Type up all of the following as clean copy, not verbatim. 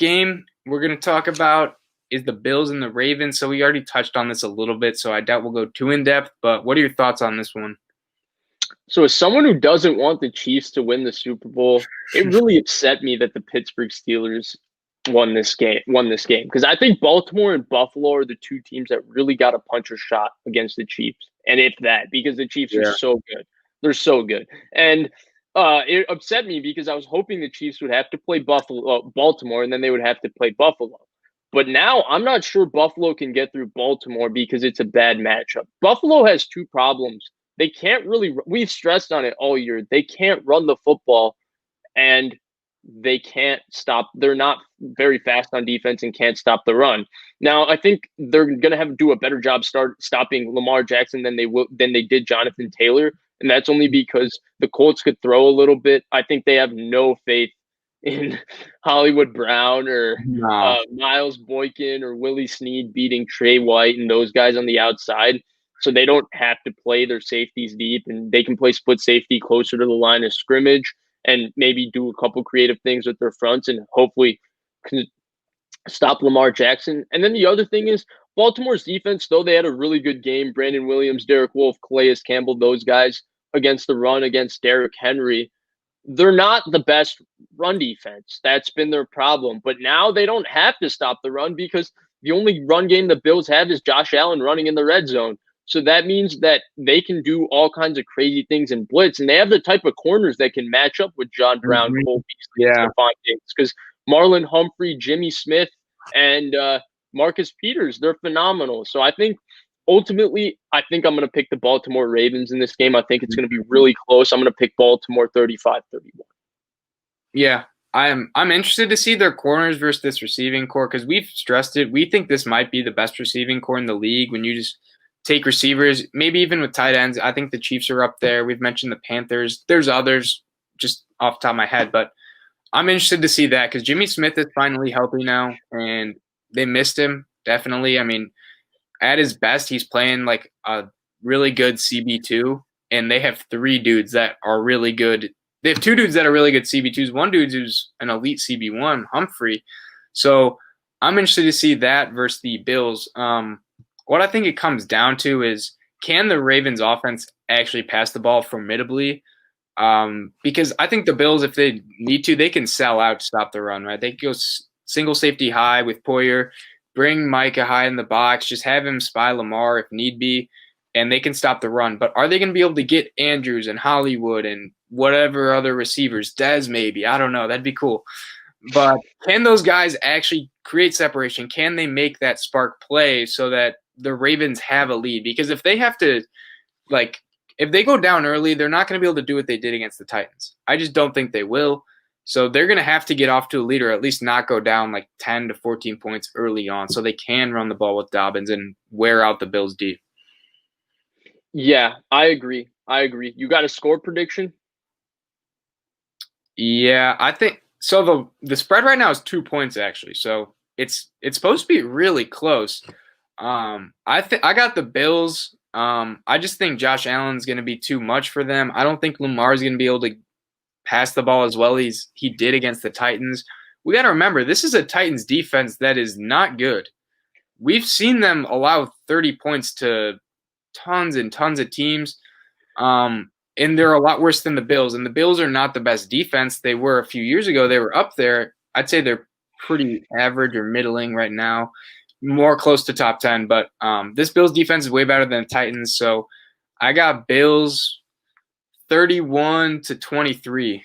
game we're going to talk about is the Bills and the Ravens. So we already touched on this a little bit, so I doubt we'll go too in depth. But what are your thoughts on this one? So as someone who doesn't want the Chiefs to win the Super Bowl, it really upset me that the Pittsburgh Steelers won this game because I think Baltimore and Buffalo are the two teams that really got a puncher's shot against the Chiefs, and if that, because the Chiefs are Yeah. so good, they're so good, and it upset me because I was hoping the Chiefs would have to play Baltimore, and then they would have to play Buffalo. But now I'm not sure Buffalo can get through Baltimore because it's a bad matchup. Buffalo has two problems. They can't really, we've stressed on it all year. They can't run the football and they can't stop. They're not very fast on defense and can't stop the run. Now, I think they're going to have to do a better job stopping Lamar Jackson than they did Jonathan Taylor, and that's only because the Colts could throw a little bit. I think they have no faith in Hollywood Brown or No. Miles Boykin or Willie Snead beating Trey White and those guys on the outside. So they don't have to play their safeties deep, and they can play split safety closer to the line of scrimmage and maybe do a couple creative things with their fronts and hopefully can stop Lamar Jackson. And then the other thing is Baltimore's defense, though they had a really good game, Brandon Williams, Derek Wolfe, Calais Campbell, those guys against the run against Derrick Henry, they're not the best run defense. That's been their problem. But now they don't have to stop the run because the only run game the Bills have is Josh Allen running in the red zone. So that means that they can do all kinds of crazy things in blitz, and they have the type of corners that can match up with John Brown, Mhm. Cole Beasley, Yeah. and Stephon Diggs. Because Marlon Humphrey, Jimmy Smith, and Marcus Peters, they're phenomenal. So I think ultimately, I think I'm going to pick the Baltimore Ravens in this game. I think it's going to be really close. I'm going to pick Baltimore 35-31. Yeah. I'm interested to see their corners versus this receiving core because we've stressed it. We think this might be the best receiving core in the league when you just take receivers, maybe even with tight ends. I think the Chiefs are up there. We've mentioned the Panthers. There's others just off the top of my head, but I'm interested to see that because Jimmy Smith is finally healthy now, and they missed him, definitely. I mean, at his best, he's playing like a really good CB2, and they have three dudes that are really good. They have two dudes that are really good CB2s. One dude who's an elite CB1, Humphrey. So I'm interested to see that versus the Bills. What I think it comes down to is can the Ravens offense actually pass the ball formidably? Because I think the Bills, if they need to, they can sell out to stop the run, right? They can go single safety high with Poyer, bring Micah high in the box, just have him spy Lamar if need be, and they can stop the run. But are they going to be able to get Andrews and Hollywood and whatever other receivers, Dez maybe? I don't know. That'd be cool. But can those guys actually create separation? Can they make that spark play so that the Ravens have a lead? Because if they have to, if they go down early, they're not going to be able to do what they did against the Titans. I just don't think they will. So they're going to have to get off to a lead or at least not go down like 10 to 14 points early on so they can run the ball with Dobbins and wear out the Bills deep. Yeah, I agree. You got a score prediction? Yeah, I think so. The spread right now is 2 points actually, so it's supposed to be really close. I got the Bills. I just think Josh Allen's going to be too much for them. I don't think Lamar's going to be able to pass the ball as well as he did against the Titans. We got to remember this is a Titans defense that is not good. We've seen them allow 30 points to tons and tons of teams. And they're a lot worse than the Bills. And the Bills are not the best defense. They were a few years ago. They were up there. I'd say they're pretty average or middling right now, more close to top 10. But this Bills defense is way better than the Titans. So I got Bills 31-23.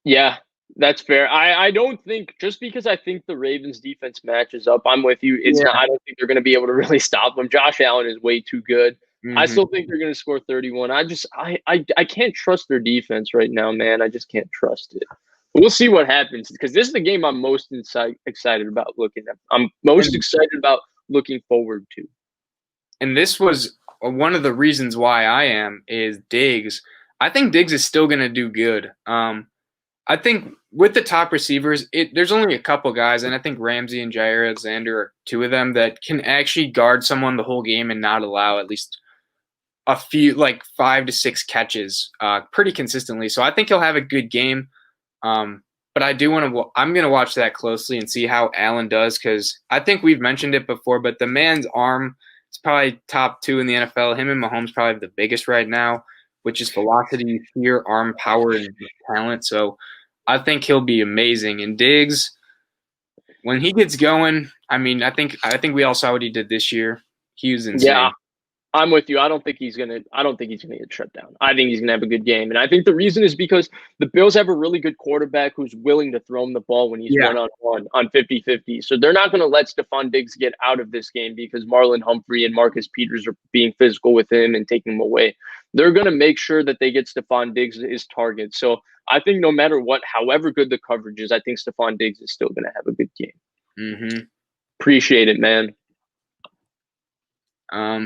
Yeah, that's fair. I don't think just because I think the Ravens defense matches up, I'm with you. It's Yeah. not. I don't think they're going to be able to really stop them. Josh Allen is way too good. I Mm-hmm. still think they're going to score 31. I can't trust their defense right now, man. I just can't trust it. But we'll see what happens because this is the game I'm most excited about looking at. I'm most excited about looking forward to. And this was one of the reasons why I am is Diggs. I think Diggs is still going to do good. I think with the top receivers, there's only a couple guys, and I think Ramsey and Jair Alexander are two of them that can actually guard someone the whole game and not allow at least a few, like 5 to 6 catches pretty consistently. So I think he'll have a good game. but I do want to. I'm going to watch that closely and see how Allen does because I think we've mentioned it before, but the man's arm is probably top two in the NFL. Him and Mahomes probably the biggest right now, which is velocity, sheer arm power, and talent. So I think he'll be amazing. And Diggs, when he gets going, I mean, I think we all saw what he did this year. He was Yeah, insane. I'm with you. I don't think he's gonna get shut down. I think he's gonna have a good game. And I think the reason is because the Bills have a really good quarterback who's willing to throw him the ball when he's Yeah. 1-on-1 on 50-50. So they're not gonna let Stephon Diggs get out of this game because Marlon Humphrey and Marcus Peters are being physical with him and taking him away. They're gonna make sure that they get Stephon Diggs his target. So I think no matter what, however good the coverage is, I think Stephon Diggs is still gonna have a good game. Mm-hmm. Appreciate it, man.